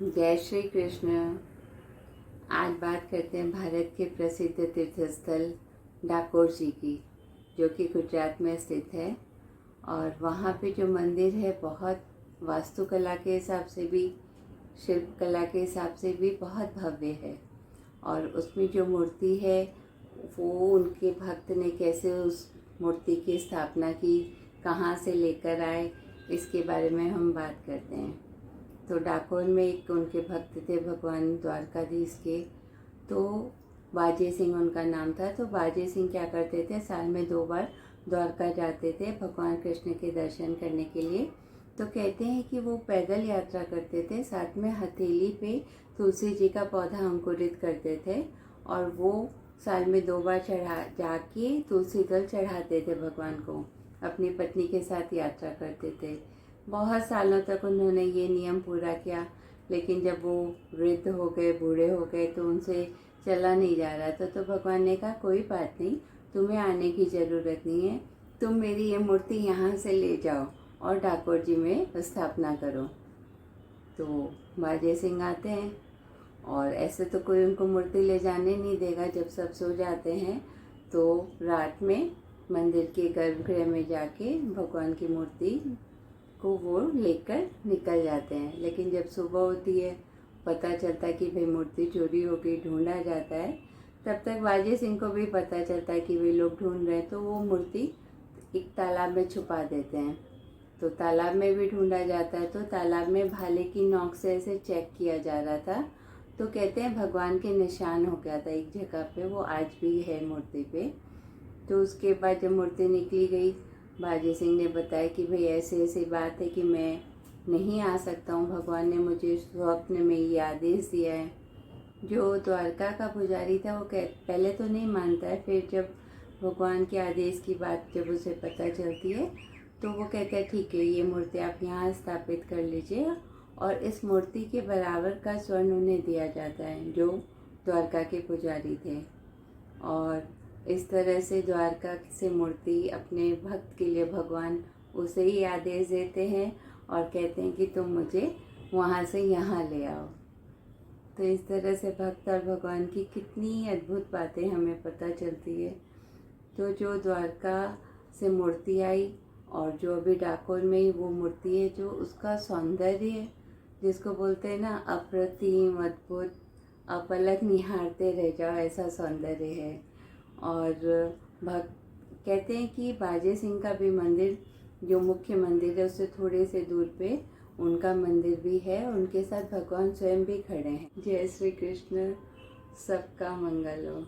जय श्री कृष्ण। आज बात करते हैं भारत के प्रसिद्ध तीर्थस्थल डाकोर जी की, जो कि गुजरात में स्थित है। और वहाँ पे जो मंदिर है बहुत वास्तुकला के हिसाब से भी, शिल्पकला के हिसाब से भी बहुत भव्य है। और उसमें जो मूर्ति है वो उनके भक्त ने कैसे उस मूर्ति की स्थापना की, कहाँ से लेकर आए, इसके बारे में हम बात करते हैं। तो डाकोर में एक उनके भक्त थे भगवान द्वारकाधीश के, तो बाजे सिंह उनका नाम था। तो बाजे सिंह क्या करते थे, साल में 2 बार द्वारका जाते थे भगवान कृष्ण के दर्शन करने के लिए। तो कहते हैं कि वो पैदल यात्रा करते थे, साथ में हथेली पे तुलसी जी का पौधा अंकुरित करते थे, और वो साल में 2 बार जाके तुलसी दल चढ़ाते थे भगवान को। अपनी पत्नी के साथ यात्रा करते थे। बहुत सालों तक उन्होंने ये नियम पूरा किया, लेकिन जब वो वृद्ध हो गए, बूढ़े हो गए, तो उनसे चला नहीं जा रहा था। तो भगवान ने कहा कोई बात नहीं, तुम्हें आने की ज़रूरत नहीं है, तुम मेरी ये मूर्ति यहाँ से ले जाओ और डाकोर जी में स्थापना करो। तो बाजे सिंह आते हैं, और ऐसे तो कोई उनको मूर्ति ले जाने नहीं देगा। जब सब सो जाते हैं तो रात में मंदिर के गर्भगृह में जाके भगवान की मूर्ति को वो लेकर निकल जाते हैं। लेकिन जब सुबह होती है, पता चलता है कि भाई मूर्ति चोरी हो गई, ढूंढा जाता है। तब तक बाजे सिंह को भी पता चलता है कि वे लोग ढूंढ रहे हैं, तो वो मूर्ति एक तालाब में छुपा देते हैं। तो तालाब में भी ढूंढा जाता है। तो तालाब में भाले की नोक से ऐसे चेक किया जा रहा था, तो कहते हैं भगवान के निशान हो गया था एक जगह पे, वो आज भी है मूर्ति पे। तो उसके बाद जब मूर्ति निकली गई, बाजे सिंह ने बताया कि भाई ऐसे ऐसी बात है कि मैं नहीं आ सकता हूँ, भगवान ने मुझे स्वप्न में ये आदेश दिया है। जो द्वारका का पुजारी था वो पहले तो नहीं मानता है, फिर जब भगवान के आदेश की बात जब उसे पता चलती है तो वो कहता है ठीक है, ये मूर्ति आप यहाँ स्थापित कर लीजिए। और इस मूर्ति के बराबर का स्वर्ण उन्हें दिया जाता है जो द्वारका के पुजारी थे। और इस तरह से द्वारका से मूर्ति अपने भक्त के लिए भगवान उसे ही आदेश देते हैं और कहते हैं कि तुम मुझे वहाँ से यहाँ ले आओ। तो इस तरह से भक्त और भगवान की कितनी अद्भुत बातें हमें पता चलती है। तो जो द्वारका से मूर्ति आई और जो अभी डाकोर में ही वो मूर्ति है, जो उसका सौंदर्य जिसको बोलते हैं ना, अप्रतिम, अद्भुत, अपलक निहारते रह जाओ, ऐसा सौंदर्य है। और भक्त कहते हैं कि बाजे सिंह का भी मंदिर, जो मुख्य मंदिर है उससे थोड़े से दूर पे उनका मंदिर भी है, उनके साथ भगवान स्वयं भी खड़े हैं। जय श्री कृष्ण। सबका मंगल हो।